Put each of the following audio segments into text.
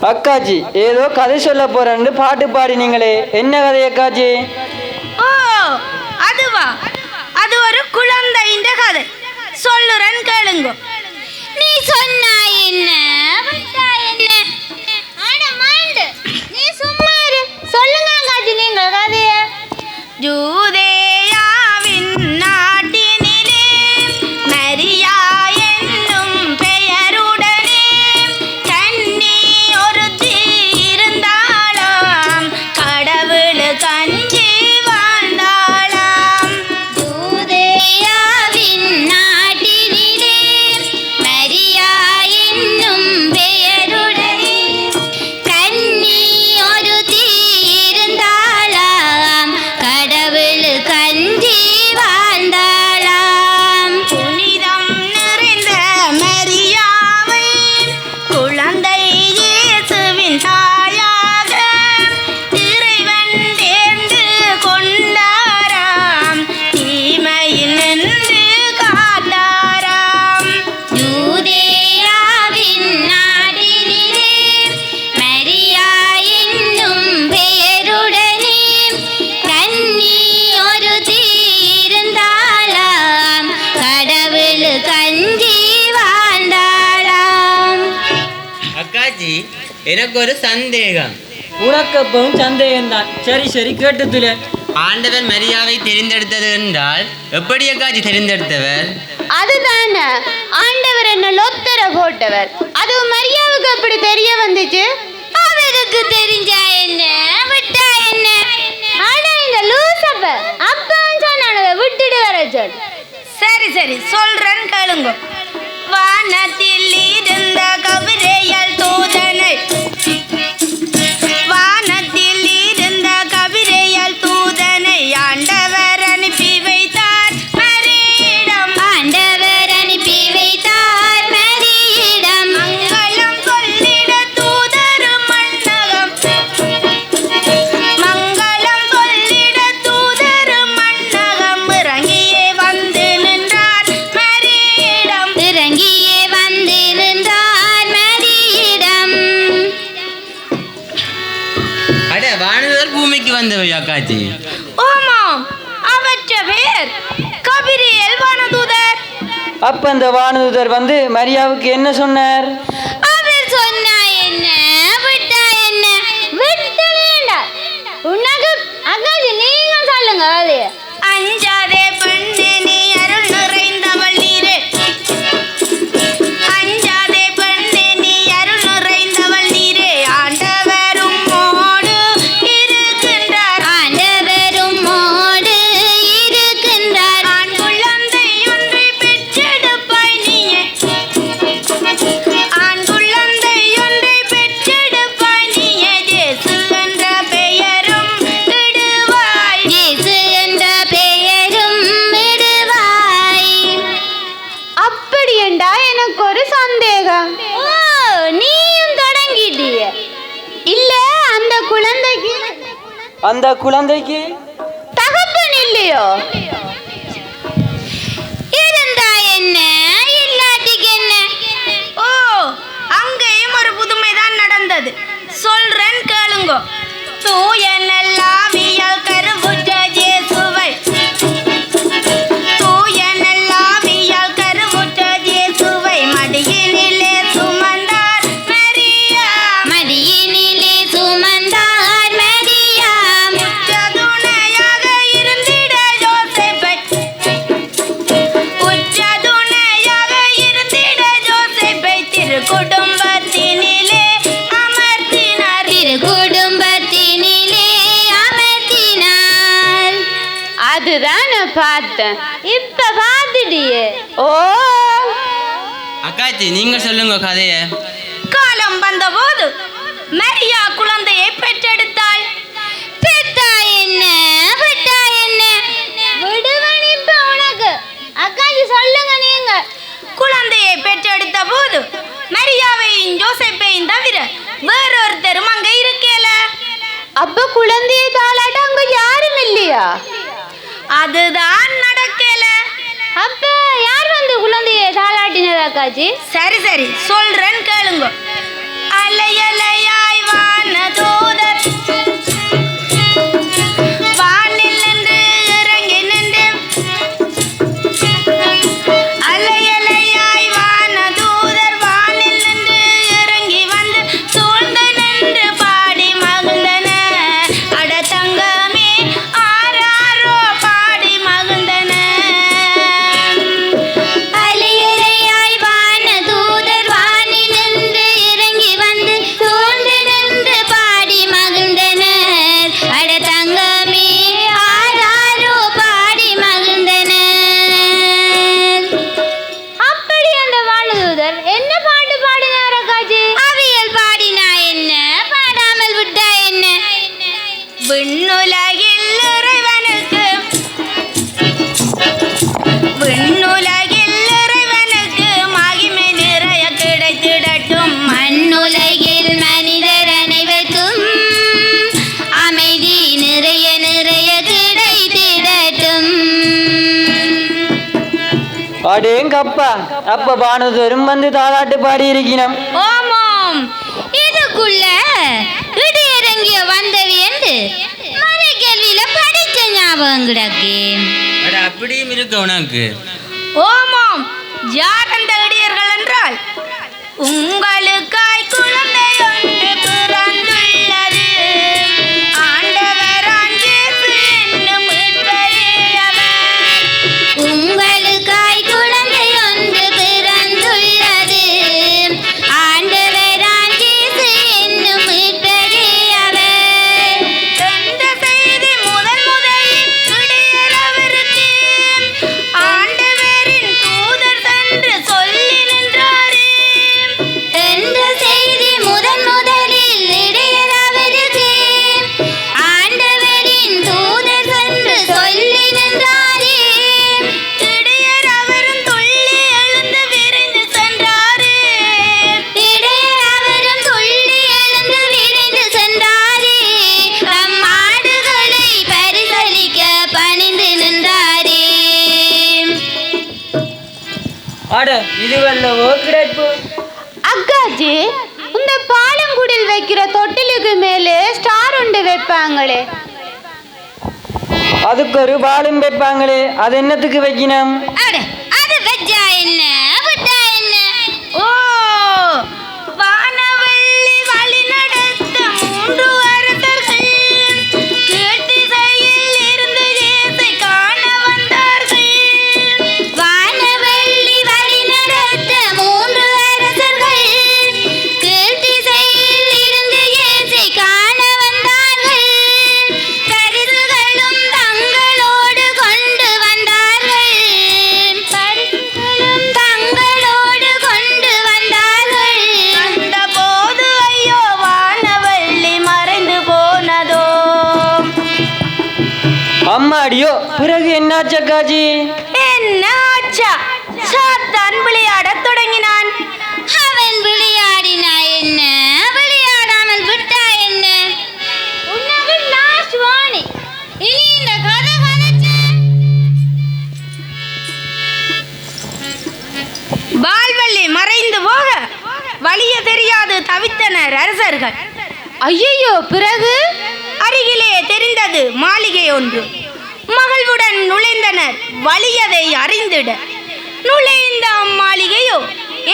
அக்காச்சி ஏதோ கதை சொல்ல போறேன்னு பாட்டு பாடினீங்களே, என்ன கதை அக்காச்சி? ஓ அதுவா, அது ஒரு குழந்தையின் கதை. சொல்லுறேன் கேளுங்க. நீ சொன்னா என்ன விட்டா என்ன? அட மாண்டு, நீ சும்மா இரு. சொல்லுங்க அக்காச்சி நீங்க கதைய. ஜூதேயாவின் நாட்டினிலே மரியா என்னும் பெயருடனே கன்னி ஒருத்தி இருந்தாளாம், கடவுள் கஞ்சி வாழ்ந்தாளாம். ஜூதேயாவின் நாட்டினிலே மரியா என்னும் பெயருடனே கன்னி ஒருத்தி இருந்தாளாம், கடவுள் கஞ்சி வாழ்ந்தாளாம். புனிதம் நிறைந்த மரியாவை குழந்தை இயேசுவின் தாயாக இறைவன் தேர்ந்து கொண்டாராம், தீமையில் நின்று காத்தாராம். யூதேயாவின் நாட்டினிலே மரியா என்னும் பெயருடனே கன்னி ஒருத்தி இருந்தாளாம், கடவுள் கஞ்சி வாழ்ந்தாளாம். அக்காச்சி, எனக்கு ஒரு சந்தேகம். உனக்கு எப்பவும் சந்தேகம்தான். சரி கேட்டதுல ஆண்டவர் மரியாவை தெரிந்தெடுத்தது என்றால் எப்படி அக்காச்சி தெரிந்தெடுத்தவர்? அதுதானே, ஆண்டவர் என்ன லொத்தர போட்டவர். அது மரியாவுக்கு எப்படி தெரிய வந்துச்சு? அவருக்கு தெரிஞ்சா என்ன விட்டா என்ன? ஆனா இந்த லூசப்ப அப்பன் சொன்னானத விட்டுட்டு வர சொல். சரி சொல்றேன் கேளுங்க. வானத்தில் இருந்த கபிரேயல் தூதனை, வானத்தில் இருந்த கபிரேயல் தூதனை ஆண்டவர் அனுப்பி வைத்தார் மரியிடம். ஆண்டவர் அனுப்பி வைத்தார் மரியிடம். மங்களம் சொல்லிட தூதரு மண்ணகம், மங்களம் சொல்லிட தூதரு மண்ணகம் இறங்கியே வந்து நின்றார் மரியிடம். இறங்கியே வந்து நின்றார் மரியிடம். அட, வானவர் பூமிக்கு வந்தவை அக்காச்சி. ஓமாம், அவற்ற பேர் கபிரியேல் வானதூதர். அப்ப இந்த வானதூதர் வந்து மரியாவுக்கு என்ன சொன்னார்? அவர் சொன்னா என்ன விட்டா என்ன? விட்ட வேண்டாம். உனக்கு அக்காச்சி நீங்க சொல்லுங்க அது. அஞ்சாதே பெண்ணே நீ அருள் நிறைந்தவள் நீரே, அஞ்சாதே பெண்ணே நீ அருள் நிறைந்தவள் நீரே, ஆண்டவர் உம்மோடு இருக்கின்றார். ஆண்டவர் உம்மோடு இருக்கின்றார். ஆண் குழந்தை ஒன்றை பெற்றெடுப்பாய் நீயே, ஆண் குழந்தை ஒன்றை பெற்றெடுப்பாய் நீயே, இயேசு என்ற பெயரும் இடுவாய். இயேசு என்ற பெயரும் விடுவாய். அப்படி என்றா எனக்கு ஒரு சந்தேகம். ஓ, நீயும் தொடங்கிட்டிய? இல்ல, அந்த குழந்தைக்கு தகப்பன் இல்லையோ? இருந்தா என்ன இல்லாட்டிக்கு என்ன? ஓ, அங்கேயும் ஒரு புதுமைதான் நடந்தது. சொல்றேன் கேளுங்க. தூய நல்லாவியால் கருவுற்ற இயேசுவை, தூய நல்லாவியால் கருவுற்ற இயேசுவை மடியினிலே சுமந்தார் மரியா. மடியினிலே சுமந்தார் மரியாம். உற்ற துணையாக இருந்திட யோசேப்பை, உற்ற துணையாக இருந்திட யோசேப்பை திருக்குடும்பத்தினிலே அமர்த்தினார். குடும்பத்தினிலே அமர்த்தினார். அதுதான் நான் பார்த்தேன். இப்ப பார்த்துட்டியே. ஓ, அக்காச்சி, நீங்க சொல்லுங்க கதைய. காலம் வந்தபோது மரியா குழந்தையை பெற்றெடுத்தாள். பெத்தா என்ன விட்டா என்ன? விடுவன் இப்ப உனக்கு. அக்காச்சி சொல்லுங்க நீங்க. குழந்தையை பெற்றெடுத்த போது மரியாவையும் யோசேப்பையும் தவிர வேறொருத்தரும் அங்க இருக்கல. அப்ப குழந்தையை தாளாட்ட அங்க யாரும் இல்லையா? அதுதான் நடக்கல. அப்ப யார் வந்து குழந்தையை தாளாட்டினதா அக்காச்சி? சரி சொல்றேன் கேளுங்க. அடேங்கப்பா, அப்ப பானுதோறும் வந்து தாலாட்டு பாடி இருக்கணும். ஓமாம், இதுக்குள்ள இடியிறங்கிய வந்தவி என்று மலை கேள்வியில படிச்ச ஞாபகம் கிடக்கு. அட அப்படியும் இருக்கு உனக்கு. ஓமாம், யார் அந்த இடியர்கள் என்றால் உங்களுக்காய் குழந்தை ஒன்று பிறந்துள்ளது. ஆண்டவரான் இயேசு என்னும் மீட்பரேயவர். உங்களுக்காய் குழந்தை ஒன்று பிறந்துள்ளது. ஆண்டவராம் இயேசு என்னும் மீட்பரே அவர். என்ற செய்தி முதலில் இடையர் அவருக்கு ஆண்டவரின் தூதர் சென்று சொல்லி நின்றாரே. என்ற செய்தி முதலில் இடையர் அவருக்கு ஆண்டவரின் தூதர் சென்று சொல்லி நின்றாரே. இடையர் அவரும் துள்ளி எழுந்து விரைந்து சென்றாரே. இடையர் அவரும் துள்ளி எழுந்து விரைந்து சென்றாரே. தம் ஆடுகளை பரிசளிக்க பணிந்து நின்றாரே. அட இதுவல்லவோ கிடைப்பு. அக்காச்சி, இந்த பாலங்குடில் வைக்கிற தொட்டிலுக்கு மேலே ஸ்டார் உண்டு வைப்பாங்களே, அதுக்கு ஒரு பாலும் வைப்பாங்களே, அது என்னத்துக்கு வைக்கணும்? அட அது வச்சா என்ன விட்டா என்ன? ஓ, வானவெள்ளி வழி நடத்த 3 அரசர்கள் கீழ்த்திசையில் இருந்து இயேசை காண வந்தார்கள். வானவெள்ளி வழி நடத்த 3 அரசர்கள் கீழ்த்திசையில் இருந்து இயேசை காண வந்தார்கள். பரிசுகளும் தங்களோடு கொண்டு வந்தார்கள். பரிசுகளும் தங்களோடு கொண்டு வந்தார்கள். கண்டபோது ஐயோ வானவெள்ளி மறைந்து போனதோ. அம்மாடியோ, பிறகு என்னாச்சக்காச்சி? என்ன ஆச்சா? சாத்தான் விளையாடத் தொடங்கினான். அவன் விளையாடினா என்ன, விளையாடாமல் விட்டா என்ன? உன்னது லாஸ்ட் வார்னிங். இனி இந்த கதை கதைச்சு வால்வெள்ளி மறைந்து போக வழிய தெரியாது தவித்தனர் அரசர்கள். ஐயோ, பிறகு அருகிலே தெரிந்தது மாளிகை ஒன்று. மகிழ்வுடன் நுழைந்தனர் வலியதை அறிந்திட. நுழைந்த அம்மாளிகையோ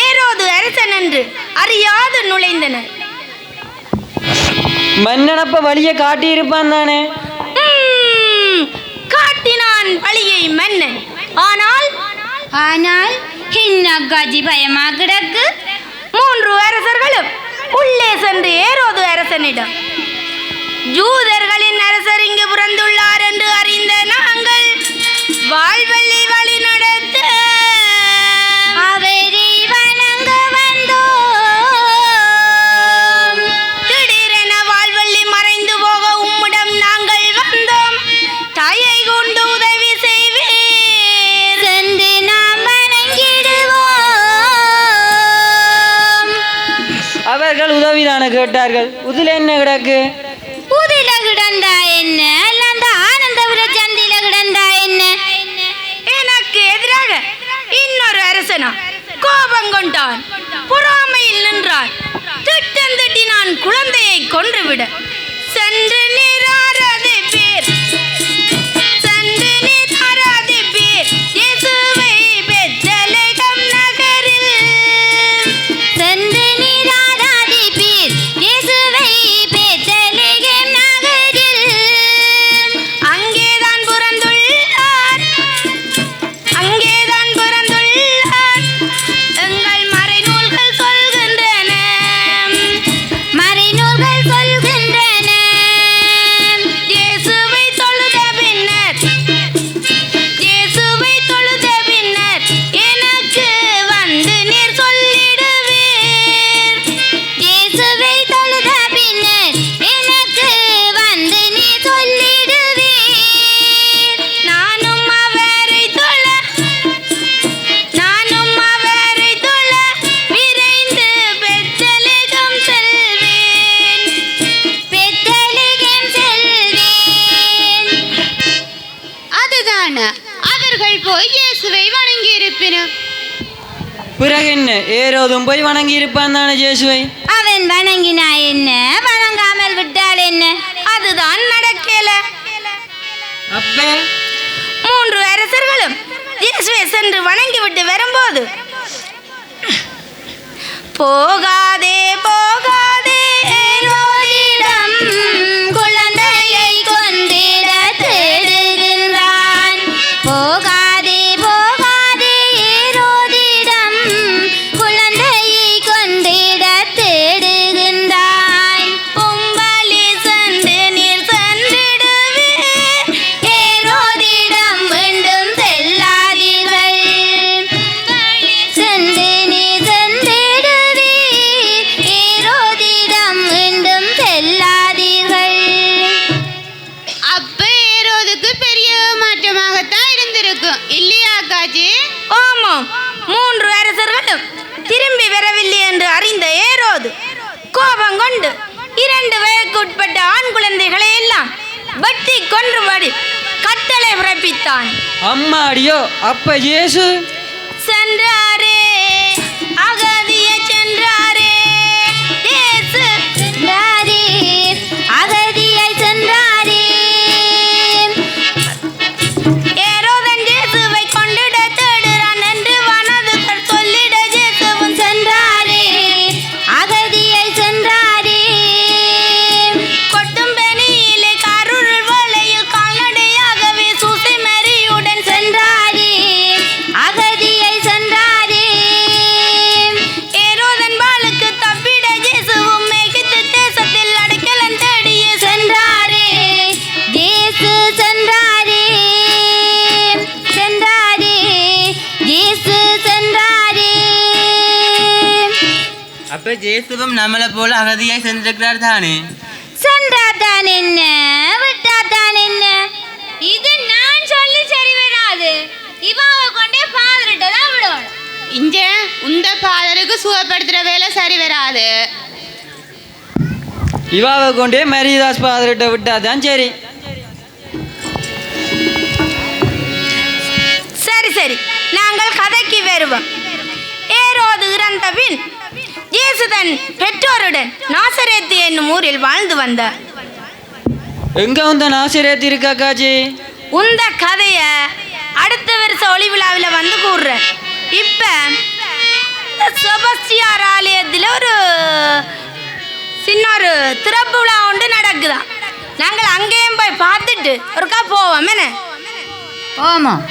ஏரோது அரசன் என்று அறியாது நுழைந்தனர். மன்னனப்ப வழியை காட்டியிருப்பான் தானே? காட்டினான் வழியை மன்னன். ஆனால் ஆனால் என்ன அக்காச்சி பயமா கிடக்கு? 3 அரசர்களும் உள்ளே சென்று ஏரோது அரசனிடம் யூதர்களின் அரசர் இங்கு பிறந்துள்ளார் என்று அறிந்த நாங்கள் வாழ்வள்ளி வழி நடத்த அவரை வணங்க வந்தோம். திடீரென வாழ்வள்ளி மறைந்து போக உம்மிடம் நாங்கள் வந்தோம். தாயை கொண்டு உதவி செய்வீர். சென்று நாம் வணங்கிடுவோம். அவர்கள் உதவிதான கேட்டார்கள். உதில என்ன கிடக்கு? புதில கிடந்தா என்ன, அந்த ஆனந்தபுர சந்தில கிடந்தா என்ன? எனக்கு எதிராக இன்னொரு அரசனா கோபம் கொண்டான். பொறாமையில் நின்றான். திட்டம் திட்டினான் குழந்தையை கொன்றுவிட. சென்று நீராரது பேர், சென்று நீராரது பேர் இயேசுவை பெத்லகேம் நகரில். சென்று நீராராதிப்பீர் இயேசுவை பெத்லகேம் நகரில். அங்கேதான் பிறந்துள்ளார், அங்கேதான் பிறந்துள்ளார். எங்கள் மறைநூல்கள் சொல்கின்றன, மறைநூல்கள் சொல்கின்றன. இயேசுவை தொழுத பின்னர், இயேசுவை தொழுத பின்னர் எனக்கு வந்து நீர் சொல்லிடுவீர். இயேசுவை தொழுத பின்னர் எனக்கு வந்து நீ சொல்லிடுவீர். நானும் அவரை தொழ, நானும் அவரை தொழ விரைந்து பெத்லகேம் செல்வேன். பெத்லகேம் செல்வேன். அதுதான் அவர்கள் போய் இயேசுவை வணங்கி இருப்பினர். ஏரோதும் போய் வணங்கி இருப்பான் தானே இயேசுவை? அவன் வணங்கினா என்ன, வணங்காமல் விட்டால் என்ன, அதுதான் நடக்கல. அப்ப 3 அரசர்களும் இயேசுவை சென்று வணங்கிவிட்டு வரும்போது, போகாதே போகாதே ஏரோதிடம் குழந்தையை கொன்றிட தேடுகின்றான். போகாதே போகாதே ஏரோதிடம் குழந்தையை கொன்றிட தேடுகின்றான். பொம்பலி சென்று நீர் சென்றிடுவீர், ஏரோதிடம் மீண்டும் செல்லாதீர்கள். சென்று நீர் சென்றிடுவீர், ஏரோதிடம் மீண்டும் செல்லாதீர்கள். அப்ப ஏரோதுக்கு பெரிய மாற்றமாகத்தான் இருந்திருக்கும் இல்லையா அக்காச்சி? ஆமாம், 3 அரசர்களும் திரும்பி வரவில்லை என்று அறிந்த ஏரோது கோபம் கொண்டு 2 வயதுக்குட்பட்ட ஆண் குழந்தைகளை எல்லாம் வெட்டி கொன்றுபடி கட்டளை பிறப்பித்தான். அம்மாடியோ, அப்ப இயேசு சென்றாரே, அகதிய சென்றாரே, இயேசு சென்றாரே, அகதியை சென்றாரே. ஏரோதன் இயேசுவை கொண்டிட தேடுறான் என்று வனதுகள் சொல்லிட இயேசுவும் சென்றாரே, அகதியை சென்றாரே. கொட்டும் பனியிலே கருள் வலையில் கால்நடையாகவே சூசை மரியுடன் சென்றாரே, அகதியை சென்றாரே. ஏரோதன் வாளுக்கு தப்பிட இயேசுவும் எகிப்து தேசத்தில் அடைக்கலம் தேடிய சென்றாரே, இயேசு சென்றாரே, சென்றாரே, இயேசு சென்றாரே. அப்ப ஜேசுவும் நம்மளை போல அகதியாய் சென்றிருக்கிறார் தானே? சென்றாதான் என்ன, விட்டாதான் என்ன, இது நான் சொல்லி சரி வராது. இவாவை கொண்டே ஃபாதர்கிட்ட தான் விடணும். இங்க உந்த ஃபாதருக்கு சுகப்படுத்துற வேலை சரி வராது. இவாவை கொண்டே மரியதாஸ் பாதர்கிட்ட விட்டாதான் சரி. சரி சரி, நாங்கள் கதைக்கு வருவோம். ஏரோது இறந்த பின் இயேசு தன் பெற்றோருடன் நாசரேத்து என்னும் ஊரில் வாழ்ந்து வந்தார். எங்க வந்த நாசிரியத்து இருக்கா அக்காச்சி? உந்த கதைய அடுத்த வருஷ ஒளி விழாவில் வந்து கூறுறேன். இப்ப செபஸ்டியார் ஆலயத்தில் ஒரு சின்ன ஒரு திறப்பு விழா ஒன்று நடக்குதான். நாங்கள் அங்கேயும் போய் பார்த்துட்டு ஒருக்கா போவோம். என்ன? ஆமாம்.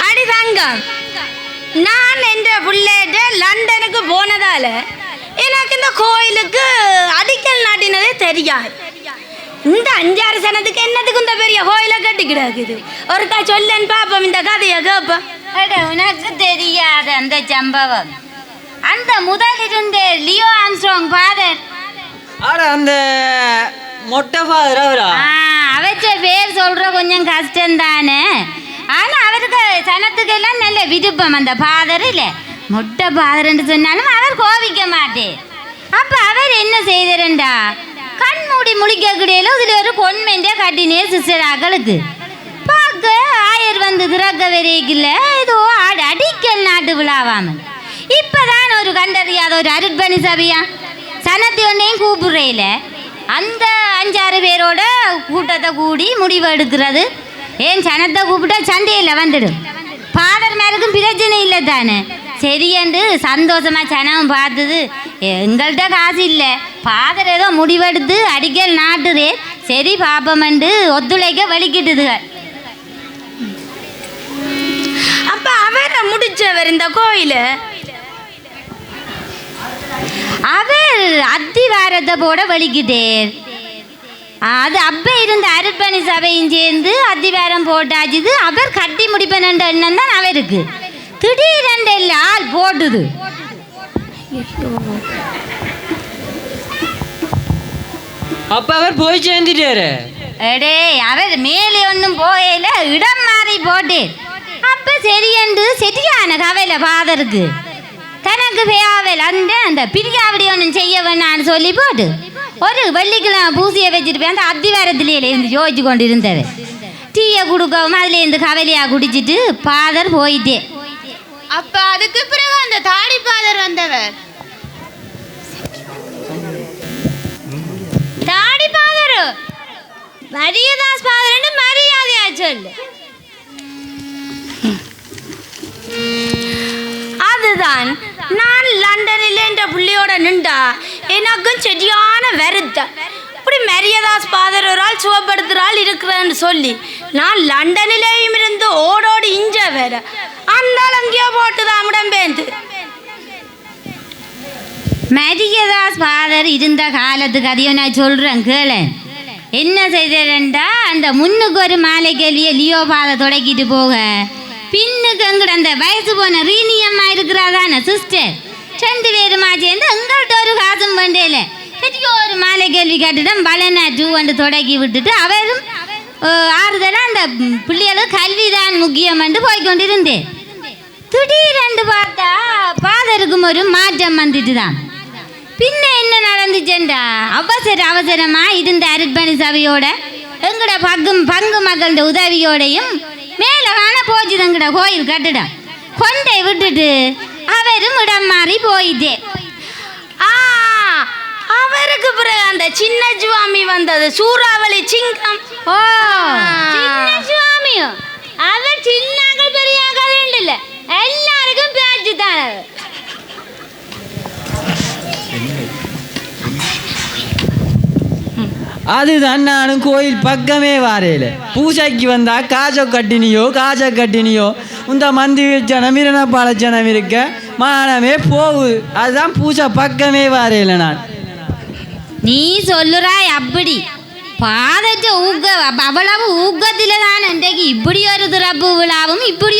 அடி தங்கம், நான் என்ற பிள்ளைகிட்ட லண்டனுக்கு போனதால எனக்கு இந்த கோயிலுக்கு அடிக்கல் நாட்டினதே தெரியாது. இந்த 5-6 சனத்துக்கு என்னதுக்கு இந்த பெரிய கோயிலை கட்டி கிடக்குது. ஒருக்கா சொல்லன்னு பாப்போம், இந்த கதையை கேட்போம். உனக்கு தெரியாத அந்த சம்பவம் அந்த முதல் இருந்த லியோ ஆம்ஸ்ட்ராங் ஃபாதர். ஆட அந்த மொட்டை ஃபாதர் அவரா? அவற்ற பேர் சொல்ற கொஞ்சம் கஷ்டம் தானே. ஆனா அவருக்கு சனத்துக்கு எல்லாம் நல்ல விருப்பம். அந்த ஃபாதர் இல்ல மொட்டை ஃபாதர்ன்னு சொன்னாலும் அவர் கோபிக்க மாட்டேன். அப்ப அவர் என்ன செய்தாருண்டா, கண் மூடி முழிக்கக்கூடியல இதுல ஒரு பொன்மெண்டே கட்டினே சிஸ்டர் அகளுக்கு பார்க்க ஆயர் வந்து திறக்க வரைக்குல ஏதோ அடிக்கல் நாட்டு விழாவாம. இப்பதான் ஒரு கண்டறியாத ஒரு அருட்பணி சபையா சனத்தை ஒன்னையும் கூப்பிடுறையில அந்த 5-6 பேரோட கூட்டத்தை கூடி முடிவு எடுக்கிறது. ஏன் சனத்தை கூப்பிட்டா சண்டையில் வந்துடும். ஃபாதர் மேலுக்கும் பிரச்சனை இல்லை தானே. சரியண்டு சந்தோஷமா சனமும் பார்த்தது. எங்கள்கிட்ட காசு இல்லை, ஃபாதர் ஏதோ முடிவெடுத்து அடிக்கல் நாட்டுதே, சரி பாப்பமண்டு ஒத்துழைக்க வலிக்கிட்டுதுங்க. அப்ப அவரை முடிச்சவர் இந்த கோயில அவர் அத்திவாரத்தை போட வலிக்கிட்டேர். அது அப்ப இருந்த அருட்பணி சபையும் சேர்ந்து அத்திவாரம் போட்டாச்சுது. அவர் கட்டி முடிப்பேன் எண்ணம் தான் அவருக்கு. திடீரென்று எல்லாம் ஆள் போட்டுது. அப்ப அவர் போய் சேர்ந்துட்டாரு. எடே அவர் மேலே ஒன்றும் போகல, இடம் மாறி போட்டு. அப்ப சரியண்டு சரியான கவலை ஃபாதருக்கு. தனக்கு பேயாவில் அந்த பிரியாவடி ஒன்றும் செய்ய வேணான்னு சொல்லி போட்டு ஒரு வெள்ளிக்கிழமை பூசியை வச்சுட்டு போய் அந்த அத்திவாரத்திலே இருந்து யோசிச்சு கொண்டு இருந்தவர் டீயை கொடுக்கவும் அதுலேருந்து கவலையாக குடிச்சிட்டு பாதர் போயிட்டே. அப்ப அதுக்கு பிறகு அந்த தாடி பாதர் வந்தவர் தாடி பாதரு மரியதாஸ் பாதர்னு மரியாதையா சொல்லு. அதுதான் நான் லண்டனில் என்ற புள்ளியோட நின்றா எனக்கும் சரியான வருத்தம். இப்படி மரியதாஸ் பாதர் ஒரு ஆள் சுகப்படுத்துறாள் இருக்கிறேன்னு சொல்லி நான் லண்டனிலேயும் இருந்து ஓடோடி இஞ்ச வேற அந்த அங்கேயோ போட்டுதான் உடம்பேந்து. மரியதாஸ் பாதர் இருந்த காலத்துக்கு அதையும் நான் சொல்கிறேன் கேளு. என்ன செய்தா அந்த முன்னுக்கு ஒரு மாலை கேள்வியை லியோ பாதை தொடக்கிட்டு போக பின்னுக்கு எங்கிட்ட அந்த வயசு போன ரீனியம்மா இருக்கிறாதான சிஸ்டர் 2 பேருமா சேர்ந்து எங்கள்கிட்ட ஒரு காசும் பண்ணல பெரிய ஒரு மாலை கேள்வி கேட்டுட்டோம் பலனா 2 தொடக்கி விட்டுட்டு அவரும் ஆறுதலாக அந்த பிள்ளைகளுக்கு கல்விதான் முக்கியம் என்று போய்கொண்டிருந்தேன். திடீரென்று பார்த்தா பாதருக்கும் ஒரு மாற்றம் வந்துட்டு தான். பின்ன என்ன நடந்துச்சுண்டா அவசரமாக இருந்த அருட்பணி சபையோட எங்கட பங்கு மக்களோட உதவியோடையும் மேலே காண போச்சு எங்கட கோயில் கட்டிடம் கொண்டை விட்டுட்டு அவரும் இடம் மாறி போயிட்டே. அவருக்கு பிறகு அந்த சின்ன சுவாமி வந்தது சூறாவளி சிங்கம். ஓ சின்ன சுவாமியும் அவர் சின்னாக்கள் பெரிய கதை இல்லை எல்லாருக்கும் பேச்சு தான். அதுதான் நானும் கோயில் பக்கமே வாரையில பூஜைக்கு வந்தா காஜை கட்டினியோ இந்த மந்தி ஜனம் மிரணப்பால ஜனம் இருக்க மானமே போகுது. அதுதான் பூஜை பக்கமே வாரையில நான். நீ சொல்லுறாய் அப்படி பாதச்ச ஊக்க அவ்வளவு ஊக்கத்தில் தான் இன்றைக்கு இப்படி ஒரு திறப்பு விழாவும் இப்படி